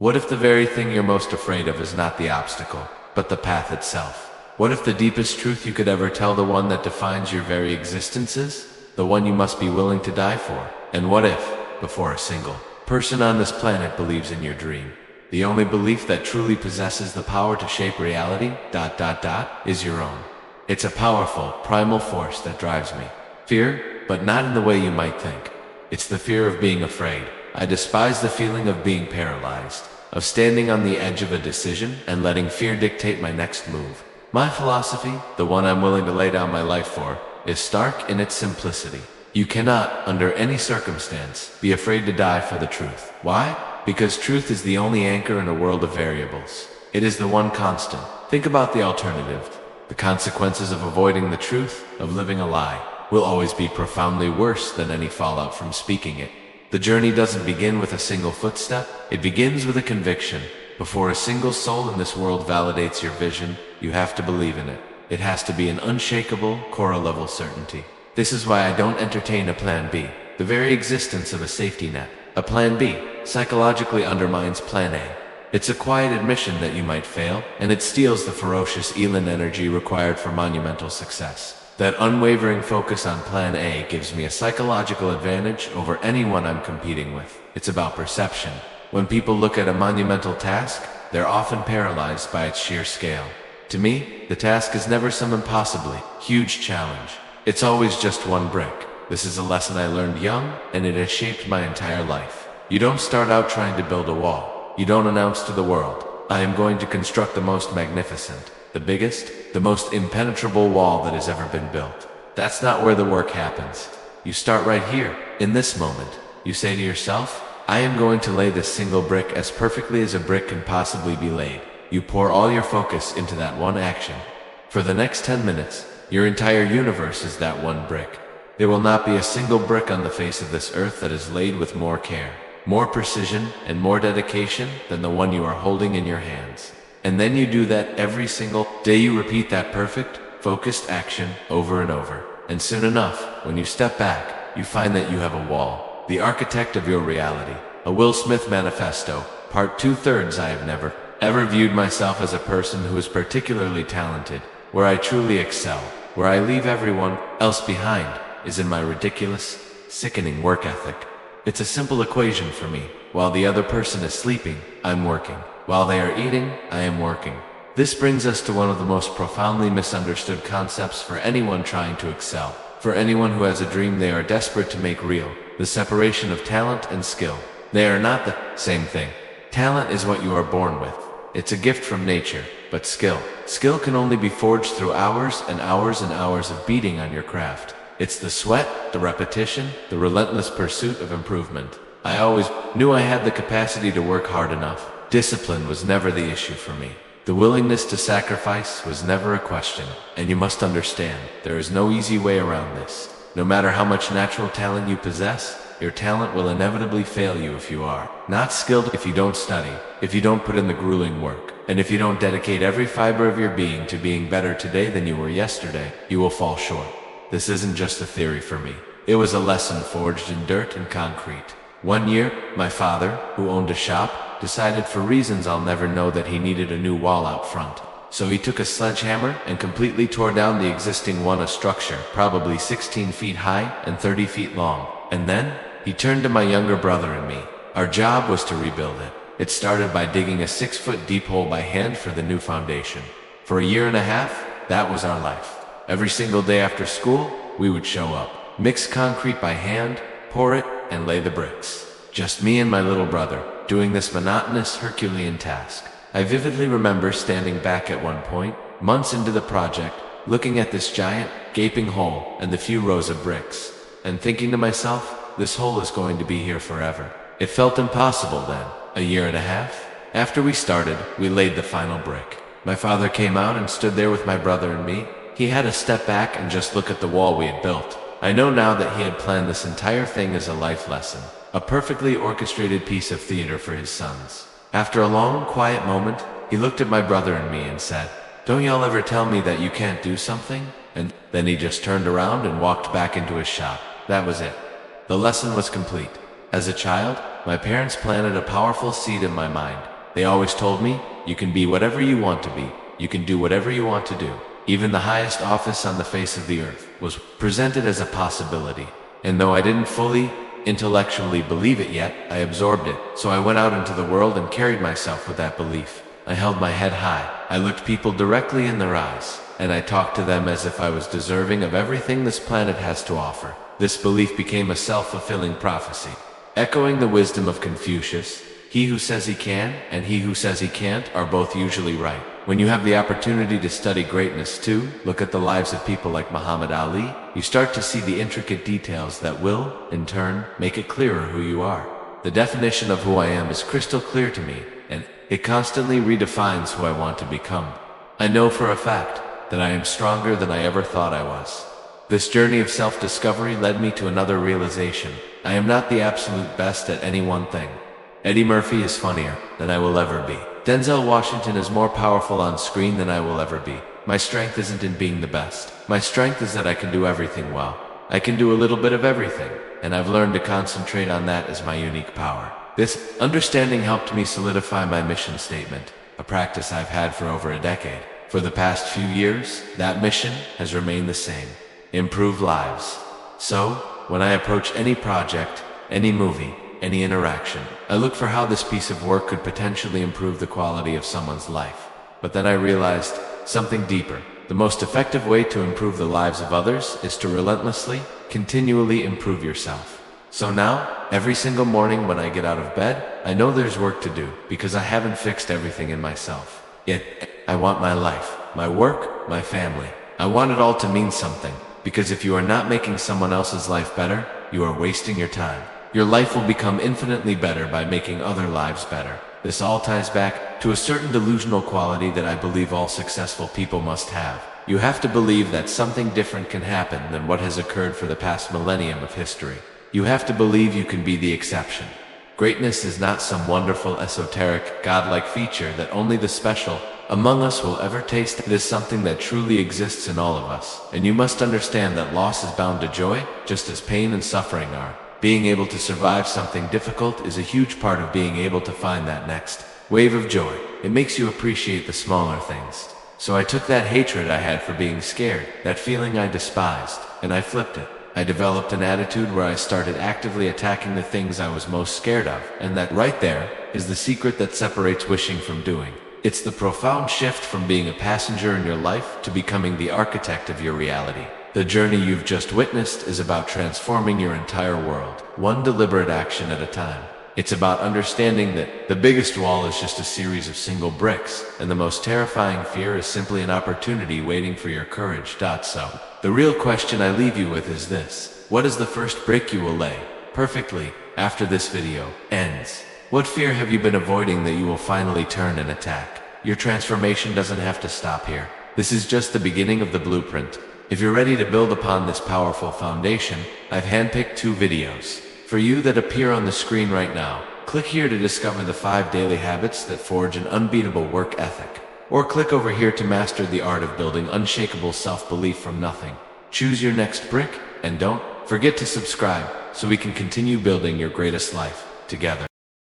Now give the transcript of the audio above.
What if the very thing you're most afraid of is not the obstacle, but the path itself? What if the deepest truth you could ever tell, the one that defines your very existence, is the one you must be willing to die for? And what if, before a single person on this planet believes in your dream, the only belief that truly possesses the power to shape reality, is your own? It's a powerful, primal force that drives me. Fear, but not in the way you might think. It's the fear of being afraid. I despise the feeling of being paralyzed, of standing on the edge of a decision and letting fear dictate my next move. My philosophy, the one I'm willing to lay down my life for, is stark in its simplicity. You cannot, under any circumstance, be afraid to die for the truth. Why? Because truth is the only anchor in a world of variables. It is the one constant. Think about the alternative. The consequences of avoiding the truth, of living a lie, will always be profoundly worse than any fallout from speaking it. The journey doesn't begin with a single footstep. It begins with a conviction. Before a single soul in this world validates your vision, you have to believe in it. It has to be an unshakable, Cora-level certainty. This is why I don't entertain a plan B. The very existence of a safety net, a plan B, psychologically undermines plan A. It's a quiet admission that you might fail, and it steals the ferocious Elin energy required for monumental success. That unwavering focus on plan A gives me a psychological advantage over anyone I'm competing with. It's about perception. When people look at a monumental task, they're often paralyzed by its sheer scale. To me, the task is never some impossibly huge challenge. It's always just one brick. This is a lesson I learned young, and it has shaped my entire life. You don't start out trying to build a wall. You don't announce to the world, I am going to construct the most magnificent, the biggest, the most impenetrable wall that has ever been built. That's not where the work happens. You start right here, in this moment. You say to yourself, I am going to lay this single brick as perfectly as a brick can possibly be laid. You pour all your focus into that one action. For the next 10 minutes, your entire universe is that one brick. There will not be a single brick on the face of this earth that is laid with more care, more precision, and more dedication than the one you are holding in your hands. And then you do that every single day. You repeat that perfect, focused action over and over. And soon enough, when you step back, you find that you have a wall, the architect of your reality. A Will Smith manifesto, part 2/3. I have never, ever viewed myself as a person who is particularly talented. Where I truly excel, where I leave everyone else behind, is in my ridiculous, sickening work ethic. It's a simple equation for me. While the other person is sleeping, I'm working. While they are eating, I am working. This brings us to one of the most profoundly misunderstood concepts for anyone trying to excel. For anyone who has a dream they are desperate to make real, the separation of talent and skill. They are not the same thing. Talent is what you are born with. It's a gift from nature, but skill can only be forged through hours and hours and hours of beating on your craft. It's the sweat, the repetition, the relentless pursuit of improvement. I always knew I had the capacity to work hard enough. Discipline was never the issue for me. The willingness to sacrifice was never a question. And you must understand, there is no easy way around this. No matter how much natural talent you possess, your talent will inevitably fail you if you are not skilled, if you don't study, if you don't put in the grueling work, and if you don't dedicate every fiber of your being to being better today than you were yesterday, you will fall short. This isn't just a theory for me. It was a lesson forged in dirt and concrete. One year, my father, who owned a shop, decided for reasons I'll never know that he needed a new wall out front. So he took a sledgehammer and completely tore down the existing one, a structure probably 16 feet high and 30 feet long. And then, he turned to my younger brother and me. Our job was to rebuild it. It started by digging a 6-foot deep hole by hand for the new foundation. For a year and a half, that was our life. Every single day after school, we would show up, mix concrete by hand, pour it, and lay the bricks. Just me and my little brother, doing this monotonous Herculean task. I vividly remember standing back at one point, months into the project, looking at this giant, gaping hole and the few rows of bricks, and thinking to myself, this hole is going to be here forever. It felt impossible then. A year and a half after we started, we laid the final brick. My father came out and stood there with my brother and me. He had to step back and just look at the wall we had built. I know now that he had planned this entire thing as a life lesson, a perfectly orchestrated piece of theater for his sons. After a long, quiet moment, he looked at my brother and me and said, "Don't y'all ever tell me that you can't do something?" And then he just turned around and walked back into his shop. That was it. The lesson was complete. As a child, my parents planted a powerful seed in my mind. They always told me, you can be whatever you want to be, you can do whatever you want to do. Even the highest office on the face of the earth was presented as a possibility. And though I didn't fully, intellectually believe it yet, I absorbed it. So I went out into the world and carried myself with that belief. I held my head high. I looked people directly in their eyes, and I talked to them as if I was deserving of everything this planet has to offer. This belief became a self-fulfilling prophecy. Echoing the wisdom of Confucius, he who says he can and he who says he can't are both usually right. When you have the opportunity to study greatness too, look at the lives of people like Muhammad Ali, you start to see the intricate details that will, in turn, make it clearer who you are. The definition of who I am is crystal clear to me, and it constantly redefines who I want to become. I know for a fact that I am stronger than I ever thought I was. This journey of self-discovery led me to another realization. I am not the absolute best at any one thing. Eddie Murphy is funnier than I will ever be. Denzel Washington is more powerful on screen than I will ever be. My strength isn't in being the best. My strength is that I can do everything well. I can do a little bit of everything, and I've learned to concentrate on that as my unique power. This understanding helped me solidify my mission statement, a practice I've had for over a decade. For the past few years, that mission has remained the same: improve lives. So, when I approach any project, any movie, any interaction, I look for how this piece of work could potentially improve the quality of someone's life. But then I realized something deeper. The most effective way to improve the lives of others is to relentlessly, continually improve yourself. So now, every single morning when I get out of bed, I know there's work to do, because I haven't fixed everything in myself. Yet, I want my life, my work, my family. I want it all to mean something, because if you are not making someone else's life better, you are wasting your time. Your life will become infinitely better by making other lives better. This all ties back to a certain delusional quality that I believe all successful people must have. You have to believe that something different can happen than what has occurred for the past millennium of history. You have to believe you can be the exception. Greatness is not some wonderful, esoteric, godlike feature that only the special among us will ever taste. It is something that truly exists in all of us. And you must understand that loss is bound to joy, just as pain and suffering are. Being able to survive something difficult is a huge part of being able to find that next wave of joy. It makes you appreciate the smaller things. So I took that hatred I had for being scared, that feeling I despised, and I flipped it. I developed an attitude where I started actively attacking the things I was most scared of, and that right there is the secret that separates wishing from doing. It's the profound shift from being a passenger in your life to becoming the architect of your reality. The journey you've just witnessed is about transforming your entire world, one deliberate action at a time. It's about understanding that the biggest wall is just a series of single bricks, and the most terrifying fear is simply an opportunity waiting for your courage. So, the real question I leave you with is this: what is the first brick you will lay perfectly after this video ends? What fear have you been avoiding that you will finally turn and attack? Your transformation doesn't have to stop here. This is just the beginning of the blueprint. If you're ready to build upon this powerful foundation, I've handpicked 2 videos for you that appear on the screen right now. Click here to discover the 5 daily habits that forge an unbeatable work ethic. Or click over here to master the art of building unshakable self-belief from nothing. Choose your next brick, and don't forget to subscribe so we can continue building your greatest life together.